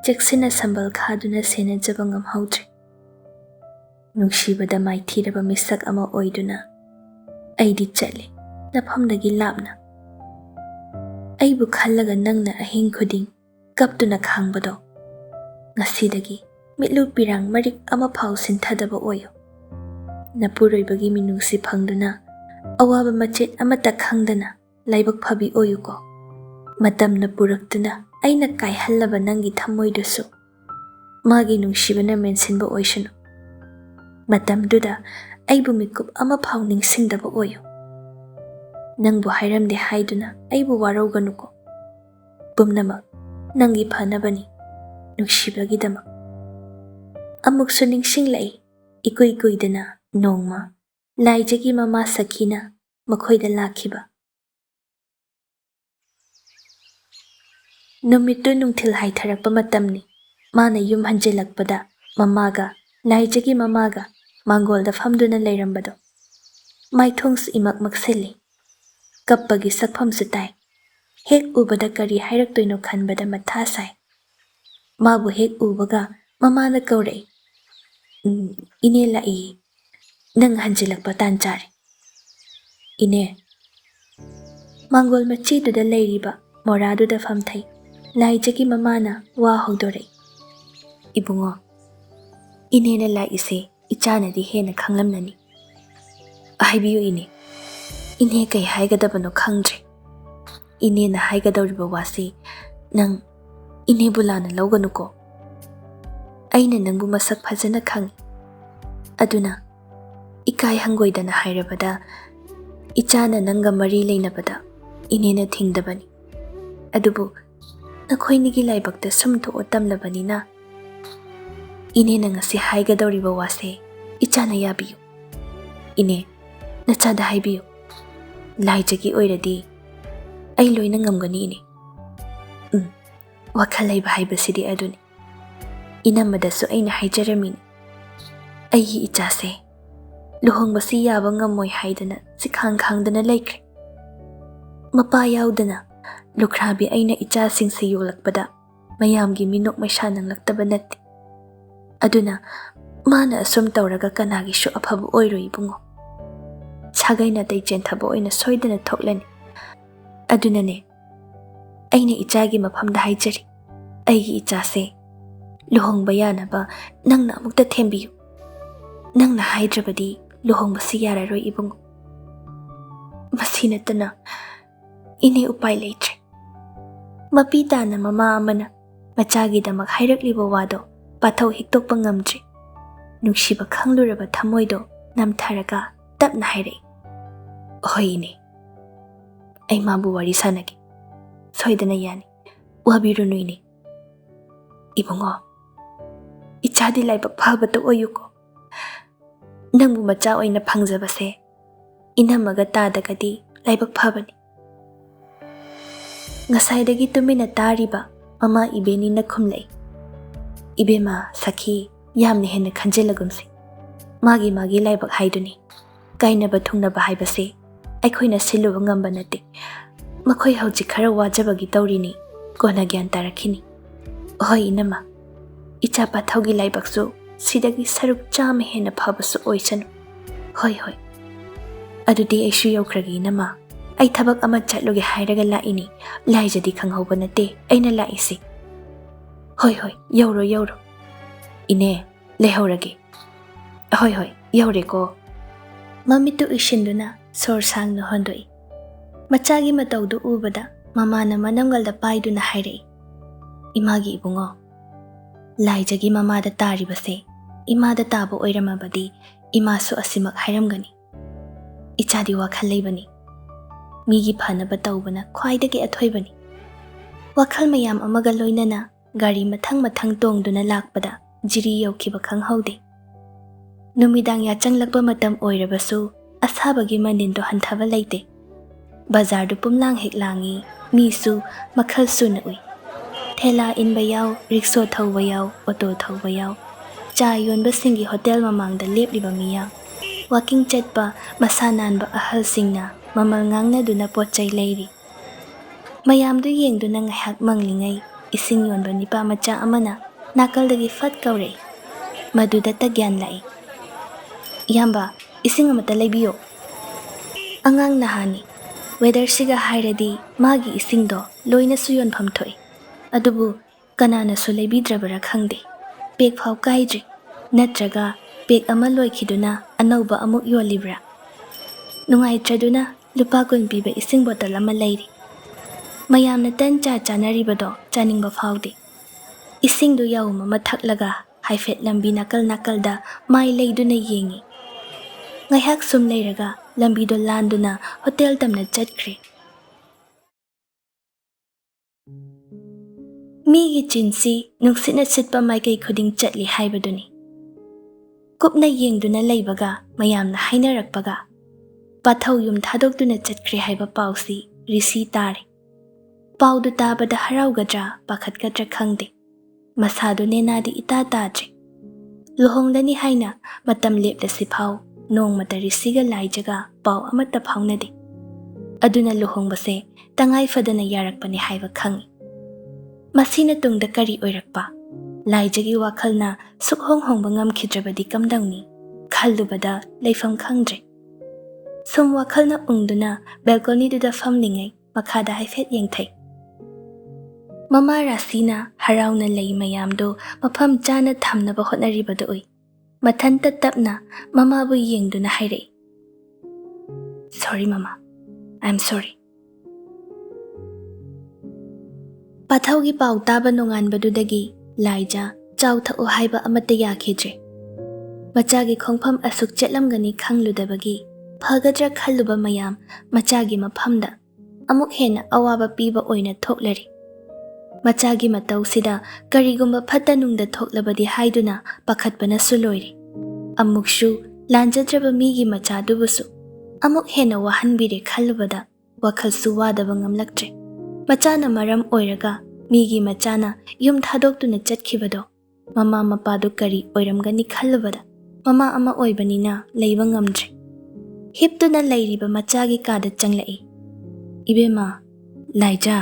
Jaksina sambal khaduna sena jabangam haudre. Nungshibada maithiraba misak ama oiduna. Aidi chatli. Naphamdagi lapna. Aibu khallaga nangna ahing khuding kaptuna khangbado. Ngasidagi mitlu pirang marik ama phau sinthadaba oyo. Napuroibagi minungsi phangduna awaba machet amata khangdana laibak phabi oyo ko. Matamna puraktuna aina kaihallaba nangi thamoidusu. Magi nungshibana mensinba oishanu. Matamduda aibu mikup ama phau ningsingdaba oyo. Nangbu hairamde haiduna aibu warauganuko. Pumnamak nangi phanabani nungshibagidama. Amuksu ningsinglai ikuy-kuydana nongma laijagi mama Sakina ꯃꯈꯣꯏꯗ ꯂꯥꯛꯈꯤꯕ꯫ ꯅꯨꯃꯤꯠꯇꯨ ꯅꯨꯡꯊꯤꯜ ꯍꯥꯏꯊꯔꯛꯄ ꯃꯇꯝꯅꯤ꯫ ꯃꯥꯅ ꯌꯨꯝ ꯍꯟꯖꯤꯜꯂꯛꯄꯗ ꯃꯃꯥꯒ ꯂꯥꯏꯖꯒꯤ ꯃꯃꯥꯒ ꯃꯥꯡꯒꯣꯜꯗ ꯐꯝꯗꯨꯅ ꯂꯩꯔꯝꯕꯗꯣ ꯃꯥꯏꯊꯣꯡꯁꯨ ꯏꯃꯛ ꯃꯛꯁꯤꯜꯂꯤ, ꯀꯞꯄꯒꯤ ꯁꯛꯐꯝꯁꯨ ꯇꯥꯏ꯫ ꯍꯦꯛ ꯎꯕꯗ ꯀꯔꯤ ꯍꯥꯏꯔꯛꯇꯣꯏꯅꯣ ꯈꯟꯕꯗ ꯃꯊꯥ ꯁꯥꯏ꯫ ꯃꯥꯕꯨ ꯍꯦꯛ ꯎꯕꯒ ꯃꯃꯥꯅ ꯀꯧꯔꯛꯏ, "ꯏꯅꯦ ꯂꯥꯛꯏ, ꯅꯪ ꯍꯟꯖꯤꯜꯂꯛꯄ ꯇꯥꯟ ꯆꯥꯔꯦ." "ꯏꯅꯦ." ꯃꯥꯡꯒꯣꯜ ꯃꯆꯤꯗꯨꯗ ꯂꯩꯔꯤꯕ ꯃꯣꯔꯥꯗꯨꯗ ꯐꯝꯊꯩ ꯂꯥꯏꯖꯒꯤ ꯃꯃꯥꯅ ꯋꯥ ꯍꯧꯗꯣꯔꯛꯏ, "ꯏꯕꯨꯡꯉꯣ, ꯏꯅꯦꯅ ꯂꯥꯛꯏꯁꯦ ꯏꯆꯥꯅꯗꯤ ꯍꯦꯟꯅ ꯈꯪꯂꯝꯂꯅꯤ꯫ ꯍꯥꯏꯕꯤꯌꯨ ꯏꯅꯦ, ꯏꯅꯦ ꯀꯩ ꯍꯥꯏꯒꯗꯕꯅꯣ ꯈꯪꯗ꯭ꯔꯦ꯫ ꯏꯅꯦꯅ ꯍꯥꯏꯒꯗꯧꯔꯤꯕ ꯋꯥꯁꯤ ꯅꯪ ꯏꯅꯦꯕꯨ ꯂꯥꯟꯅ ꯂꯧꯒꯅꯨꯀꯣ꯫ ꯑꯩꯅ ꯅꯪꯕꯨ ꯃꯁꯛ ꯐꯖꯅ ꯈꯪꯏ, ꯑꯗꯨꯅ ꯏꯀꯥꯏ ꯍꯪꯒꯣꯏꯗꯅ ꯍꯥꯏꯔꯕꯗ ꯏꯆꯥꯅ ꯅꯪꯒ ꯃꯔꯤ ꯂꯩꯅꯕꯗ ꯏꯅꯦꯅ ꯊꯤꯡꯗꯕꯅꯤ꯫ ꯑꯗꯨꯕꯨ ꯅꯈꯣꯏꯅꯤꯒꯤ ꯂꯥꯏꯕꯛꯇ ꯁꯨꯝ ꯊꯣꯛꯑ ꯇꯝꯂꯕꯅꯤꯅ ꯏꯅꯦꯅ ꯉꯁꯤ ꯍꯥꯏꯒꯗꯧꯔꯤꯕ ꯋꯥꯁꯦ ꯏꯆꯥꯅ ꯌꯥꯕꯤꯌꯨ꯫ ꯏꯅꯦ, ꯅꯆꯥꯗ ꯍꯥꯏꯕꯤꯌꯨ, ꯂꯥꯏꯖꯒꯤ ꯑꯣꯏꯔꯗꯤ ꯑꯩ ꯂꯣꯏꯅ ꯉꯝꯒꯅꯤ ꯏꯅꯦ꯫ ꯋꯥꯈꯜ ꯂꯩꯕ ꯍꯥꯏꯕꯁꯤꯗꯤ ꯑꯗꯨꯅꯤ꯫ ꯏꯅꯝꯃꯗꯁꯨ ꯑꯩꯅ ꯍꯥꯏꯖꯔꯝꯃꯤꯅꯤ, ꯑꯩꯒꯤ ꯏꯆꯥꯁꯦ ꯂꯨꯍꯣꯡꯕꯁꯤ ꯌꯥꯕ ꯉꯝꯃꯣꯏ ꯍꯥꯏꯗꯅ ꯁꯤꯈꯥꯡ ꯈꯥꯡꯗꯅ ꯂꯩꯈ꯭ꯔꯦ꯫ ꯃꯄꯥ ꯌꯥꯎꯗꯅ ꯂꯨꯈ꯭ꯔꯥꯕꯤ ꯑꯩꯅ ꯏꯆꯥꯁꯤꯡꯁꯦ ꯌꯣꯛꯂꯛꯄꯗ ꯃꯌꯥꯝꯒꯤ ꯃꯤꯅꯣꯛ ꯃꯩꯁꯥ ꯅꯪꯂꯛꯇꯕ ꯅꯠꯇꯦ꯫ ꯑꯗꯨꯅ ꯃꯥꯅ ꯑꯁꯨꯝ ꯇꯧꯔꯒ ꯀꯅꯥꯒꯤꯁꯨ ꯑꯐꯕ ꯑꯣꯏꯔꯣꯏ ꯏꯕꯨꯡꯉꯣ꯫ ꯁꯥꯒꯩ ꯅꯥꯇꯩ ꯆꯦꯟꯊꯕ ꯑꯣꯏꯅ ꯁꯣꯏꯗꯅ ꯊꯣꯛꯂꯅꯤ꯫ ꯑꯗꯨꯅꯅꯦ ꯑꯩꯅ ꯏꯆꯥꯒꯤ ꯃꯐꯝꯗ ꯍꯥꯏꯖꯔꯤ, ꯑꯩꯒꯤ ꯏꯆꯥꯁꯦ ꯂꯨꯍꯣꯡꯕ ꯌꯥꯅꯕ ꯅꯪꯅ ꯑꯃꯨꯛꯇ ꯊꯦꯝꯕꯤꯌꯨ꯫ ꯅꯪꯅ ꯍꯥꯏꯗ꯭ꯔꯕꯗꯤ ꯂꯨꯍꯣꯡꯕꯁꯤ ꯌꯥꯔꯔꯣꯏ ꯏꯕꯨꯡꯉꯣ꯫ ꯃꯁꯤ ꯅꯠꯇꯅ ꯏꯅꯦ ꯎꯄꯥꯏ ꯂꯩꯇ꯭ꯔꯦ꯫ ꯃꯄꯤ ꯇꯥꯅ ꯃꯃꯥ ꯑꯃꯅ ꯃꯆꯥꯒꯤꯗꯃꯛ ꯍꯥꯏꯔꯛꯂꯤꯕ ꯋꯥꯗꯣ ꯄꯥꯊꯧ ꯍꯤꯛꯇꯣꯛꯄ ꯉꯝꯗ꯭ꯔꯤ꯫ ꯅꯨꯡꯁꯤꯕ ꯈꯪꯂꯨꯔꯕ ꯊꯃꯣꯏꯗꯣ ꯅꯝꯊꯔꯒ ꯇꯞꯅ ꯍꯥꯏꯔꯛꯏ, "ꯍꯣꯏ ꯏꯅꯦ, ꯑꯩ ꯃꯥꯕꯨ ꯋꯥꯔꯤ ꯁꯥꯟꯅꯒꯦ, ꯁꯣꯏꯗꯅ ꯌꯥꯅꯤ, ꯋꯥꯕꯤꯔꯨꯅꯨ ꯏꯅꯦ꯫ ꯏꯕꯨꯡꯉꯣ, ꯏꯆꯥꯗꯤ ꯂꯥꯏꯕꯛ ꯐꯕꯇ ꯑꯣꯏꯌꯨꯀꯣ꯫ ꯅꯪꯕꯨ ꯃꯆꯥ ꯑꯣꯏꯅ ꯐꯪꯖꯕꯁꯦ ꯏꯅꯝꯃꯒ ꯇꯥꯗꯒꯗꯤ ꯂꯥꯏꯕꯛ ꯐꯕꯅꯤ." ꯉꯁꯥꯏꯗꯒꯤ ꯇꯨꯃꯤꯟꯅ ꯇꯥꯔꯤꯕ ꯃꯃꯥ ꯏꯕꯦꯅꯤꯅ ꯈꯨꯝꯂꯛꯏ, "ꯏꯕꯦꯝꯃ ꯁꯈꯤ, ꯌꯥꯝꯅ ꯍꯦꯟꯅ ꯈꯟꯖꯤꯜꯂꯒꯨꯝꯁꯤ꯫ ꯃꯥꯒꯤ ꯃꯥꯒꯤ ꯂꯥꯏꯕꯛ ꯍꯥꯏꯗꯨꯅꯤ꯫ ꯀꯥꯏꯅꯕ ꯊꯨꯡꯅꯕ ꯍꯥꯏꯕꯁꯦ ꯑꯩꯈꯣꯏꯅ ꯁꯤꯜꯂꯨꯕ ꯉꯝꯕ ꯅꯠꯇꯦ꯫ ꯃꯈꯣꯏ ꯍꯧꯖꯤꯛ ꯈꯔ ꯋꯥꯖꯕꯒꯤ ꯇꯧꯔꯤꯅꯤ, ꯀꯣꯟꯅ ꯒ꯭ꯌꯥꯟ ꯇꯥꯔꯛꯈꯤꯅꯤ꯫ ꯍꯣꯏ ꯏꯅꯝꯃ, ꯏꯆꯥ ꯄꯥꯊꯧꯒꯤ ꯂꯥꯏꯕꯛꯁꯨ ꯁꯤꯗꯒꯤ ꯁꯔꯨꯛ 100 ꯍꯦꯟꯅ ꯐꯕꯁꯨ ꯑꯣꯏꯁꯅꯨ꯫ ꯍꯣꯏ ꯍꯣꯏ, ꯑꯗꯨꯗꯤ ꯑꯩꯁꯨ ꯌꯧꯈ꯭ꯔꯒꯦ ꯏꯅꯝꯃ꯫ ꯑꯩ ꯊꯕꯛ ꯑꯃ ꯆꯠꯂꯨꯒꯦ ꯍꯥꯏꯔꯒ ꯂꯥꯛꯏꯅꯤ, ꯂꯥꯏꯖꯗꯤ ꯈꯪꯍꯧꯕ ꯅꯠꯇꯦ ꯑꯩꯅ ꯂꯥꯛꯏꯁꯤ꯫ ꯍꯣꯏ ꯍꯣꯏ, ꯌꯧꯔꯣ ꯌꯧꯔꯣ꯫ ꯏꯅꯦ, ꯂꯩꯍꯧꯔꯒꯦ꯫ ꯍꯣꯏ ꯍꯣꯏ, ꯌꯧꯔꯦꯀꯣ꯫ ꯃꯃꯤꯠꯇꯨ ꯎꯏꯁꯤꯟꯗꯨꯅ ꯁꯣꯔ ꯁꯥꯡꯅ ꯍꯣꯟꯗꯣꯛꯏ꯫ ꯃꯆꯥꯒꯤ ꯃꯇꯧꯗꯨ ꯎꯕꯗ ꯃꯃꯥꯅ ꯃꯅꯝꯒꯜꯗ ꯄꯥꯏꯗꯨꯅ ꯍꯥꯏꯔꯛꯏ, "ꯏꯃꯥꯒꯤ ꯏꯕꯨꯡꯉꯣ, ꯂꯥꯏꯖꯒꯤ ꯃꯃꯥꯗ ꯇꯥꯔꯤꯕꯁꯦ ꯏꯃꯥꯗ ꯇꯥꯕ ꯑꯣꯏꯔꯝꯃꯕꯗꯤ ꯏꯃꯥꯁꯨ ꯑꯁꯤꯃꯛ ꯍꯥꯏꯔꯝꯒꯅꯤ꯫ ꯏꯆꯥꯗꯤ ꯋꯥꯈꯜ ꯂꯩꯕꯅꯤ꯫ ꯃꯤꯒꯤ ꯐꯅꯕ ꯇꯧꯕꯅ ꯈ꯭ꯋꯥꯏꯗꯒꯤ ꯑꯊꯣꯏꯕꯅꯤ." ꯋꯥꯈꯜ ꯃꯌꯥꯝ ꯑꯃꯒ ꯂꯣꯏꯅꯅ ꯒꯥꯔꯤ ꯃꯊꯪ ꯃꯊꯪ ꯇꯣꯡꯗꯨꯅ ꯂꯥꯛꯄꯗ ꯖꯤꯔꯤ ꯌꯧꯈꯤꯕ ꯈꯪꯍꯧꯗꯦ꯫ ꯅꯨꯃꯤꯗꯥꯡ ꯌꯥꯆꯪꯂꯛꯄ ꯃꯇꯝ ꯑꯣꯏꯔꯕꯁꯨ ꯑꯁꯥꯕꯒꯤ ꯃꯅꯤꯟꯗꯣ ꯍꯟꯊꯕ ꯂꯩꯇꯦ꯫ ꯕꯖꯥꯔꯗꯨ ꯄꯨꯝꯂꯥꯡ ꯍꯦꯛ ꯂꯥꯡꯏ, ꯃꯤꯁꯨ ꯃꯈꯜ ꯁꯨꯅ ꯎꯏ꯫ ꯊꯦꯂꯥ ꯏꯟꯕ ꯌꯥꯎ, ꯔꯤꯛꯁꯣ ꯊꯧꯕ ꯌꯥꯎ, ꯑꯣꯇꯣ ꯊꯧꯕ ꯌꯥꯎ, ꯆꯥ ꯌꯣꯟꯕꯁꯤꯡꯒꯤ ꯍꯣꯇꯦꯜ ꯃꯃꯥꯡꯗ ꯂꯦꯞꯂꯤꯕ ꯃꯤꯌꯥꯝ, ꯋꯥꯀꯤꯡ ꯆꯠꯄ ꯃꯁꯥ ꯅꯥꯟꯕ ꯑꯍꯜꯁꯤꯡꯅ ꯃꯃꯜ ꯉꯥꯡꯅꯗꯨꯅ ꯄꯣꯠꯆꯩ ꯂꯩꯔꯤ꯫ ꯃꯌꯥꯝꯗꯨ ꯌꯦꯡꯗꯨꯅ ꯉꯥꯏꯍꯥꯛ ꯃꯪꯂꯤꯉꯩ ꯏꯁꯤꯡ ꯌꯣꯟꯕ ꯅꯤꯄꯥ ꯃꯆꯥ ꯑꯃꯅ ꯅꯥꯀꯜꯗꯒꯤ ꯐꯠ ꯀꯧꯔꯛꯏ꯫ ꯃꯗꯨꯗꯇ ꯒ꯭ꯌꯥꯟ ꯂꯥꯛꯏ, "ꯏꯌꯥꯝꯕ, ꯏꯁꯤꯡ ꯑꯃꯇ ꯂꯩꯕꯤꯌꯣ." ꯑꯉꯥꯡ ꯅꯍꯥꯅꯤ, ꯋꯦꯗꯔꯁꯤꯒ ꯍꯥꯏꯔꯗꯤ ꯃꯥꯒꯤ ꯏꯁꯤꯡꯗꯣ ꯂꯣꯏꯅꯁꯨ ꯌꯣꯟꯐꯝ ꯊꯣꯛꯏ꯫ ꯑꯗꯨꯕꯨ ꯀꯅꯥꯅꯁꯨ ꯂꯩꯕꯤꯗ꯭ꯔꯕꯔꯥ ꯈꯪꯗꯦ꯫ ꯄꯦꯛ ꯐꯥꯎ ꯀꯥꯏꯗ꯭ꯔꯤ, ꯅꯠꯇ꯭ꯔꯒ ꯄꯦꯛ ꯑꯃ ꯂꯣꯏꯈꯤꯗꯨꯅ ꯑꯅꯧꯕ ꯑꯃꯨꯛ ꯌꯣꯜꯂꯤꯕ꯭ꯔꯥ? ꯅꯨꯡꯉꯥꯏꯇ꯭ꯔꯗꯨꯅ ꯂꯨꯄꯥ 10 ꯄꯤꯕ ꯏꯁꯤꯡ ꯕꯣꯇꯜ ꯑꯃ ꯂꯩꯔꯤ꯫ ꯃꯌꯥꯝꯅ ꯇꯟ ꯆꯥ ꯆꯥꯅꯔꯤꯕꯗꯣ ꯆꯥꯅꯤꯡꯕ ꯐꯥꯎꯗꯦ꯫ ꯏꯁꯤꯡꯗꯨ ꯌꯥꯎꯝ ꯑꯃ ꯊꯛꯂꯒ ꯍꯥꯏꯐꯦꯠ ꯂꯝꯕꯤ ꯅꯥꯀꯜ ꯅꯥꯀꯜꯗ ꯃꯥꯏ ꯂꯩꯗꯨꯅ ꯌꯦꯡꯉꯤ꯫ ꯉꯥꯏꯍꯥꯛ ꯁꯨꯝ ꯂꯩꯔꯒ ꯂꯝꯕꯤꯗꯣ ꯂꯥꯟꯗꯨꯅ ꯍꯣꯇꯦꯜ ꯇꯝꯅ ꯆꯠꯈ꯭ꯔꯦ꯫ ꯃꯤꯒꯤ ꯆꯤꯟꯁꯤ ꯅꯨꯡꯁꯤꯠꯅ ꯁꯤꯠꯄ ꯃꯥꯏꯀꯩ ꯈꯨꯗꯤꯡ ꯆꯠꯂꯤ ꯍꯥꯏꯕꯗꯨꯅꯤ꯫ ꯀꯨꯞꯅ ꯌꯦꯡꯗꯨꯅ ꯂꯩꯕꯒ ꯃꯌꯥꯝꯅ ꯍꯥꯏꯅꯔꯛꯄꯒ ꯄꯥꯊꯧ ꯌꯨꯝ ꯊꯥꯗꯣꯛꯇꯨꯅ ꯆꯠꯈ꯭ꯔꯦ ꯍꯥꯏꯕ ꯄꯥꯎꯁꯤ ꯔꯤꯁꯤ ꯇꯥꯔꯦ꯫ ꯄꯥꯎꯗꯨ ꯇꯥꯕꯗ ꯍꯔꯥꯎꯒꯗ꯭ꯔꯥ ꯄꯥꯈꯠꯀꯗ꯭ꯔꯥ ꯈꯪꯗꯦ꯫ ꯃꯁꯥꯗꯨ ꯅꯦꯅꯥꯗꯤ ꯏꯇꯥ ꯇꯥꯗ꯭ꯔꯦ꯫ ꯂꯨꯍꯣꯡꯂꯅꯤ ꯍꯥꯏꯅ ꯃꯇꯝ ꯂꯦꯞꯂꯁꯤꯐꯥꯎ ꯅꯣꯡꯃꯇ ꯔꯤꯁꯤꯒ ꯂꯥꯏꯖꯒ ꯄꯥꯎ ꯑꯃꯠꯇ ꯐꯥꯎꯅꯗꯦ꯫ ꯑꯗꯨꯅ ꯂꯨꯍꯣꯡꯕꯁꯦ ꯇꯉꯥꯏ ꯐꯗꯅ ꯌꯥꯔꯛꯄꯅꯤ ꯍꯥꯏꯕ ꯈꯪꯏ꯫ ꯃꯁꯤꯅ ꯇꯨꯡꯗ ꯀꯔꯤ ꯑꯣꯏꯔꯛꯄ? ꯂꯥꯏꯖꯒꯤ ꯋꯥꯈꯜꯅ ꯁꯨꯛꯍꯣꯡ ꯍꯣꯡꯕ ꯉꯝꯈꯤꯗ꯭ꯔꯕꯗꯤ ꯀꯝꯗꯧꯅꯤ? ꯈꯜꯂꯨꯕꯗ ꯂꯩꯐꯝ ꯈꯪꯗ꯭ꯔꯦ꯫ ꯁꯨꯝ ꯋꯥꯈꯜꯅ ꯎꯡꯗꯨꯅ ꯕꯦꯜꯀꯣꯅꯤꯗꯨꯗ ꯐꯝꯂꯤꯉꯩ ꯃꯈꯥꯗ ꯍꯥꯏꯐꯦꯠ ꯌꯦꯡꯊꯩ꯫ ꯃꯃꯥ ꯔꯥꯁꯤꯅ ꯍꯔꯥꯎꯅ ꯂꯩ ꯃꯌꯥꯝꯗꯨ ꯃꯐꯝ ꯆꯥꯅ ꯊꯝꯅꯕ ꯍꯣꯠꯅꯔꯤꯕꯗꯨ ꯎꯏ꯫ ꯃꯊꯟꯇ ꯇꯞꯅ ꯃꯃꯥꯕꯨ ꯌꯦꯡꯗꯨꯅ ꯍꯥꯏꯔꯛꯏ, "ꯁꯣꯔꯤ ꯃꯃꯥ, I am sorry." ꯄꯥꯊꯧꯒꯤ ꯄꯥꯎ ꯇꯥꯕ ꯅꯣꯡꯉꯥꯟꯕꯗꯨꯗꯒꯤ ꯂꯥꯏꯖ ꯆꯥꯎ ꯊꯛꯎ ꯍꯥꯏꯕ ꯑꯃꯠꯇ ꯌꯥꯈꯤꯗ꯭ꯔꯦ꯫ ꯃꯆꯥꯒꯤ ꯈꯣꯡꯐꯝ ꯑꯁꯨꯛ ꯆꯦꯠꯂꯝꯒꯅꯤ ꯈꯪꯂꯨꯗꯕꯒꯤ ꯐꯒꯗ꯭ꯔꯥ ꯈꯜꯂꯨꯕ ꯃꯌꯥꯝ ꯃꯆꯥꯒꯤ ꯃꯐꯝꯗ ꯑꯃꯨꯛ ꯍꯦꯟꯅ ꯑꯋꯥꯕ ꯄꯤꯕ ꯑꯣꯏꯅ ꯊꯣꯛꯂꯔꯤ꯫ ꯃꯆꯥꯒꯤ ꯃꯇꯧꯁꯤꯗ ꯀꯔꯤꯒꯨꯝꯕ ꯐꯠꯇ ꯅꯨꯡꯗ ꯊꯣꯛꯂꯕꯗꯤ ꯍꯥꯏꯗꯨꯅ ꯄꯥꯈꯠꯄꯅꯁꯨ ꯂꯣꯏꯔꯦ꯫ ꯑꯃꯨꯛꯁꯨ ꯂꯥꯟꯖꯗ꯭ꯔꯕ ꯃꯤꯒꯤ ꯃꯆꯥꯗꯨꯕꯨꯁꯨ ꯑꯃꯨꯛ ꯍꯦꯟꯅ ꯋꯥꯍꯟꯕꯤꯔꯦ ꯈꯜꯂꯨꯕꯗ ꯋꯥꯈꯜꯁꯨ ꯋꯥꯗꯕ ꯉꯝꯂꯛꯇ꯭ꯔꯦ꯫ ꯃꯆꯥꯅ ꯃꯔꯝ ꯑꯣꯏꯔꯒ ꯃꯤꯒꯤ ꯃꯆꯥꯅ ꯌꯨꯝ ꯊꯥꯗꯣꯛꯇꯨꯅ ꯆꯠꯈꯤꯕꯗꯣ ꯃꯃꯥ ꯃꯄꯥꯗꯨ ꯀꯔꯤ ꯑꯣꯏꯔꯝꯒꯅꯤ ꯈꯜꯂꯨꯕꯗ ꯃꯃꯥ ꯑꯃ ꯑꯣꯏꯕꯅꯤꯅ ꯂꯩꯕ ꯉꯝꯗ꯭ꯔꯦ꯫ ꯍꯤꯞꯇꯨꯅ ꯂꯩꯔꯤꯕ ꯃꯆꯥꯒꯤ ꯀꯥꯗ ꯆꯪꯂꯛꯏ꯫ "ꯏꯕꯦꯝꯃ, ꯂꯥꯏꯖ,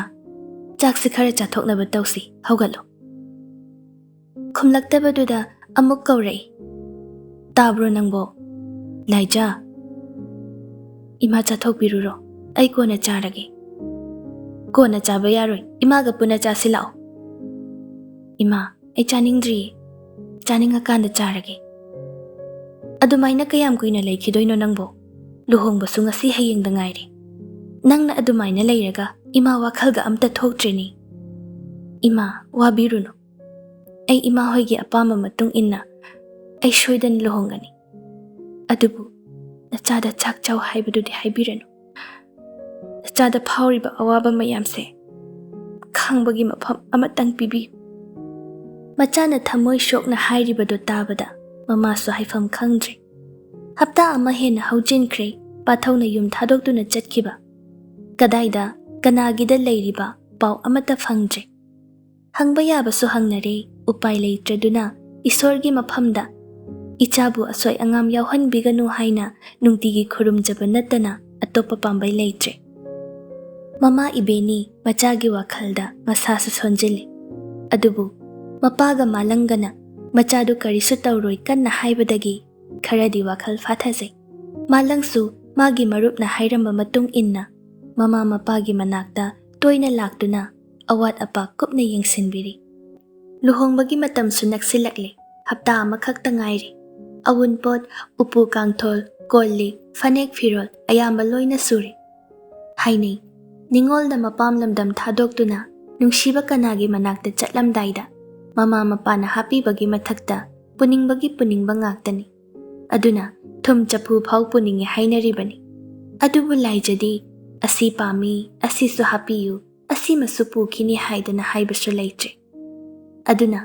ꯆꯥꯛꯁꯤ ꯈꯔ ꯆꯥꯊꯣꯛꯅꯕ ꯇꯧꯁꯤ, ꯍꯧꯒꯠꯂꯣ." ꯈꯨꯝꯂꯛꯇꯕꯗꯨꯗ ꯑꯃꯨꯛ ꯀꯧꯔꯛꯏ, "ꯇꯥꯕ꯭ꯔꯣ ꯅꯪꯕꯣ? ꯂꯥꯏꯖ, ꯏꯃꯥ ꯆꯥꯊꯣꯛꯄꯤꯔꯨꯔꯣ, ꯑꯩ ꯀꯣꯟꯅ ꯆꯥꯔꯒꯦ." "ꯀꯣꯟꯅ ꯆꯥꯕ ꯌꯥꯔꯣꯏ, ꯏꯃꯥꯒ ꯄꯨꯟꯅ ꯆꯥꯁꯤ ꯂꯥꯛꯑꯣ." "ꯏꯃꯥ, ꯑꯩ ꯆꯥꯅꯤꯡꯗ꯭ꯔꯤꯌꯦ, ꯆꯥꯅꯤꯡꯉꯀꯥꯟꯗ ꯆꯥꯔꯒꯦ." "ꯑꯗꯨꯃꯥꯏꯅ ꯀꯌꯥꯝ ꯀꯨꯏꯅ ꯂꯩꯈꯤꯗꯣꯏꯅꯣ ꯅꯪꯕꯣ? ꯂꯨꯍꯣꯡꯕꯁꯨ ꯉꯁꯤ ꯍꯌꯦꯡꯗ ꯉꯥꯏꯔꯦ꯫ ꯅꯪꯅ ꯑꯗꯨꯃꯥꯏꯅ ꯂꯩꯔꯒ ꯏꯃꯥ ꯋꯥꯈꯜꯒ ꯑꯝꯇ ꯊꯣꯛꯇ꯭ꯔꯦꯅꯦ." "ꯏꯃꯥ, ꯋꯥꯕꯤꯔꯨꯅꯨ. ꯑꯩ ꯏꯃꯥ ꯍꯣꯏꯒꯤ ꯑꯄꯥꯝꯕ ꯃꯇꯨꯡ ꯏꯟꯅ ꯑꯩ ꯁꯣꯏꯗꯅ ꯂꯨꯍꯣꯡꯒꯅꯤ꯫ ꯑꯗꯨꯕꯨ ꯅꯆꯥꯗ ꯆꯥꯛ ꯆꯥꯎ ꯍꯥꯏꯕꯗꯨꯗꯤ ꯍꯥꯏꯕꯤꯔꯅꯨ꯫ ꯅꯆꯥꯗ ꯐꯥꯎꯔꯤꯕ ꯑꯋꯥꯕ ꯃꯌꯥꯝꯁꯦ ꯈꯥꯡꯕꯒꯤ ꯃꯐꯝ ꯑꯃꯇꯪ ꯄꯤꯕꯤꯌꯨ." ꯃꯆꯥꯅ ꯊꯃꯣꯏ ꯁꯣꯛꯅ ꯍꯥꯏꯔꯤꯕꯗꯨ ꯇꯥꯕꯗ ꯃꯃꯥꯁꯨ ꯍꯥꯏꯐꯝ ꯈꯪꯗ꯭ꯔꯦ꯫ ꯍꯞꯇꯥ ꯑꯃ ꯍꯦꯟꯅ ꯍꯧꯖꯤꯟꯈ꯭ꯔꯦ ꯄꯥꯊꯧꯅ ꯌꯨꯝ ꯊꯥꯗꯣꯛꯇꯨꯅ ꯆꯠꯈꯤꯕ꯫ ꯀꯗꯥꯏꯗ ꯀꯅꯥꯒꯤꯗ ꯂꯩꯔꯤꯕ ꯄꯥꯎ ꯑꯃꯠꯇ ꯐꯪꯗ꯭ꯔꯦ꯫ ꯍꯪꯕ ꯌꯥꯕꯁꯨ ꯍꯪꯅꯔꯦ, ꯎꯄꯥꯏ ꯂꯩꯇ꯭ꯔꯗꯨꯅ ꯏꯁꯣꯔꯒꯤ ꯃꯐꯝꯗ ꯏꯆꯥꯕꯨ ꯑꯁꯣꯏ ꯑꯉꯥꯝ ꯌꯥꯎꯍꯟꯕꯤꯒꯅꯨ ꯍꯥꯏꯅ ꯅꯨꯡꯇꯤꯒꯤ ꯈꯨꯔꯨꯝꯖꯕ ꯅꯠꯇꯅ ꯑꯇꯣꯞꯄ ꯄꯥꯝꯕꯩ ꯂꯩꯇ꯭ꯔꯦ꯫ ꯃꯃꯥ ꯏꯕꯦꯅꯤ ꯃꯆꯥꯒꯤ ꯋꯥꯈꯜꯗ ꯃꯁꯥꯁꯨ ꯁꯣꯟꯖꯤꯜꯂꯤ꯫ ꯑꯗꯨꯕꯨ ꯃꯄꯥꯒ ꯃꯥꯂꯪꯒꯅ ꯃꯆꯥꯗꯨ ꯀꯔꯤꯁꯨ ꯇꯧꯔꯣꯏ ꯀꯟꯅ ꯍꯥꯏꯕꯗꯒꯤ ꯈꯔꯗꯤ ꯋꯥꯈꯜ ꯐꯥꯊꯖꯩ꯫ ꯃꯥꯂꯪꯁꯨ ꯃꯥꯒꯤ ꯃꯔꯨꯞꯅ ꯍꯥꯏꯔꯝꯕ ꯃꯇꯨꯡ ꯏꯟꯅ ꯃꯃꯥ ꯃꯄꯥꯒꯤ ꯃꯅꯥꯛꯇ ꯇꯣꯏꯅ ꯂꯥꯛꯇꯨꯅ ꯑꯋꯥꯠ ꯑꯄꯥ ꯀꯨꯞꯅ ꯌꯦꯡꯁꯤꯟꯕꯤꯔꯤ꯫ ꯂꯨꯍꯣꯡꯕꯒꯤ ꯃꯇꯝꯁꯨ ꯅꯛꯁꯤꯜꯂꯛꯂꯦ꯫ ꯍꯞꯇꯥ ꯑꯃꯈꯛꯇ ꯉꯥꯏꯔꯦ꯫ ꯑꯋꯨꯟꯄꯣꯠ, ꯎꯄꯨ ꯀꯥꯡꯊꯣꯜ, ꯀꯣꯜ-ꯂꯤꯛ, ꯐꯅꯦꯛ ꯐꯤꯔꯣꯜ ꯑꯌꯥꯝꯕ ꯂꯣꯏꯅ ꯁꯨꯔꯦ꯫ ꯍꯥꯏꯅꯩ, ꯅꯤꯡꯉꯣꯜꯅ ꯃꯄꯥꯝ ꯂꯝꯗꯝ ꯊꯥꯗꯣꯛꯇꯨꯅ ꯅꯨꯡꯁꯤꯕ ꯀꯅꯥꯒꯤ ꯃꯅꯥꯛꯇ ꯆꯠꯂꯝꯗꯥꯏꯗ ꯃꯃꯥ ꯃꯄꯥꯅ ꯍꯥꯞꯄꯤꯕꯒꯤ ꯃꯊꯛꯇ ꯄꯨꯅꯤꯡꯕꯒꯤ ꯄꯨꯅꯤꯡꯕ ꯉꯥꯛꯇꯅꯤ꯫ ꯑꯗꯨꯅ ꯊꯨꯝ ꯆꯐꯨ ꯐꯥꯎ ꯄꯨꯅꯤꯡꯉꯦ ꯍꯥꯏꯅꯔꯤꯕꯅꯤ꯫ ꯑꯗꯨꯕꯨ ꯂꯥꯏꯖꯗꯤ ꯑꯁꯤ ꯄꯥꯝꯃꯤ, ꯑꯁꯤꯁꯨ ꯍꯥꯞꯄꯤꯌꯨ, ꯑꯁꯤꯃꯁꯨ ꯄꯨꯈꯤꯅꯤ ꯍꯥꯏꯗꯅ ꯍꯥꯏꯕꯁꯨ ꯂꯩꯇ꯭ꯔꯦ꯫ ꯑꯗꯨꯅ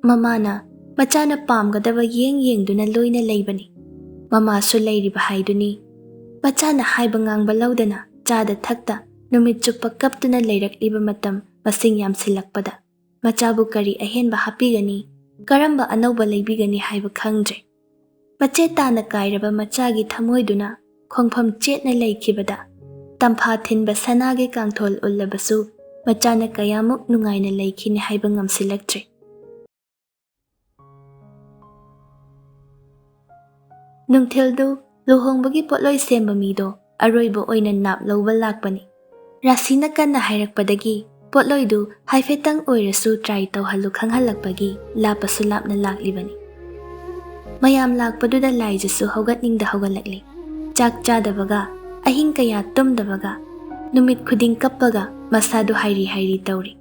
ꯃꯃꯥꯅ ꯃꯆꯥꯅ ꯄꯥꯝꯒꯗꯕ ꯌꯦꯡꯗꯨꯅ ꯂꯣꯏꯅ ꯂꯩꯕꯅꯤ꯫ ꯃꯃꯥꯁꯨ ꯂꯩꯔꯤꯕ ꯍꯥꯏꯗꯨꯅꯤ꯫ ꯃꯆꯥꯅ ꯍꯥꯏꯕ ꯉꯥꯡꯕ ꯂꯧꯗꯅ ꯆꯥꯗ ꯊꯛꯇ ꯅꯨꯃꯤꯠ ꯆꯨꯞꯄ ꯀꯞꯇꯨꯅ ꯂꯩꯔꯛꯂꯤꯕ ꯃꯇꯝ ꯃꯁꯤꯡ ꯌꯥꯝꯁꯤꯜꯂꯛꯄꯗ ꯃꯆꯥꯕꯨ ꯀꯔꯤ ꯑꯍꯦꯟꯕ ꯍꯥꯞꯄꯤꯒꯅꯤ, ꯀꯔꯝꯕ ꯑꯅꯧꯕ ꯂꯩꯕꯤꯒꯅꯤ ꯍꯥꯏꯕ ꯈꯪꯗ꯭ꯔꯦ꯫ ꯃꯆꯦꯠ ꯇꯥꯅ ꯀꯥꯏꯔꯕ ꯃꯆꯥꯒꯤ ꯊꯃꯣꯏꯗꯨꯅ ꯈꯣꯡꯐꯝ ꯆꯦꯠꯅ ꯂꯩꯈꯤꯕꯗ ꯇꯝꯐꯥ ꯊꯤꯟꯕ ꯁꯅꯥꯒꯤ ꯀꯥꯡꯊꯣꯜ ꯎꯜꯂꯕꯁꯨ ꯃꯆꯥꯅ ꯀꯌꯥꯃꯨꯛ ꯅꯨꯡꯉꯥꯏꯅ ꯂꯩꯈꯤꯅꯤ ꯍꯥꯏꯕ ꯉꯝꯁꯤꯜꯂꯛꯇ꯭ꯔꯦ꯫ ꯅꯨꯡꯊꯤꯜꯗꯨ ꯂꯨꯍꯣꯡꯕꯒꯤ ꯄꯣꯠꯂꯣꯏ ꯁꯦꯝꯕ ꯃꯤꯗꯣ ꯑꯔꯣꯏꯕ ꯑꯣꯏꯅ ꯅꯥꯞ ꯂꯧꯕ ꯂꯥꯛꯄꯅꯤ꯫ ꯔꯥꯁꯤꯅ ꯀꯟꯅ ꯍꯥꯏꯔꯛꯄꯗꯒꯤ ꯄꯣꯠꯂꯣꯏꯗꯨ ꯍꯥꯏꯐꯦꯠꯇꯪ ꯑꯣꯏꯔꯁꯨ ꯇ꯭ꯔꯥꯏ ꯇꯧꯍꯜꯂꯨ ꯈꯪꯍꯜꯂꯛꯄꯒꯤ ꯂꯥꯞꯄꯁꯨ ꯂꯥꯞꯅ ꯂꯥꯛꯂꯤꯕꯅꯤ꯫ ꯃꯌꯥꯝ ꯂꯥꯛꯄꯗꯨꯗ ꯂꯥꯏꯖꯁꯨ ꯍꯧꯒꯠꯅꯤꯡꯗ ꯍꯧꯒꯠꯂꯛꯂꯤ꯫ ꯆꯥꯛ ꯆꯥꯗꯕꯒ, ꯑꯍꯤꯡ ꯀꯌꯥ ꯇꯨꯝꯗꯕꯒ, ꯅꯨꯃꯤꯠ ꯈꯨꯗꯤꯡ ꯀꯞꯄꯒ ꯃꯁꯥꯗꯨ ꯍꯥꯏꯔꯤ ꯇꯧꯔꯤ꯫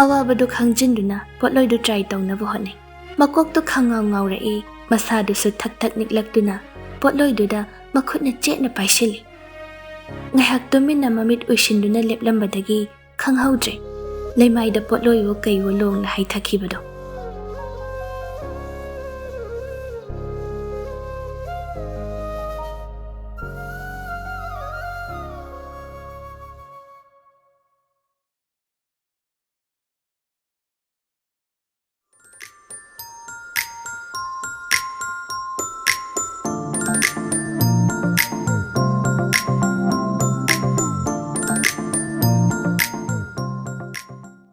ꯑꯋꯥꯕꯗꯨ ꯈꯪꯖꯤꯟꯗꯨꯅ ꯄꯣꯠꯂꯣꯏꯗꯨ ꯇ꯭ꯔꯥꯏ ꯇꯧꯅꯕ ꯍꯣꯠꯅꯩ꯫ ꯃꯀꯣꯛꯇꯨ ꯈꯪꯉꯥꯎ ꯉꯥꯎꯔꯛꯏ, ꯃꯁꯥꯗꯨꯁꯨ ꯊꯛ ꯊꯛ ꯅꯤꯛꯂꯛꯇꯨꯅ ꯄꯣꯠꯂꯣꯏꯗꯨꯗ ꯃꯈꯨꯠꯅ ꯆꯦꯠꯅ ꯄꯥꯏꯁꯤꯜꯂꯤ꯫ ꯉꯥꯏꯍꯥꯛ ꯇꯨꯃꯤꯟꯅ ꯃꯃꯤꯠ ꯎꯏꯁꯤꯟꯗꯨꯅ ꯂꯦꯞꯂꯝꯕꯗꯒꯤ ꯈꯪꯍꯧꯗ꯭ꯔꯦ ꯂꯩꯃꯥꯏꯗ ꯄꯣꯠꯂꯣꯏꯋꯣ ꯀꯩꯋꯣ ꯂꯣꯡꯅ ꯍꯩꯊꯈꯤꯕꯗꯣ꯫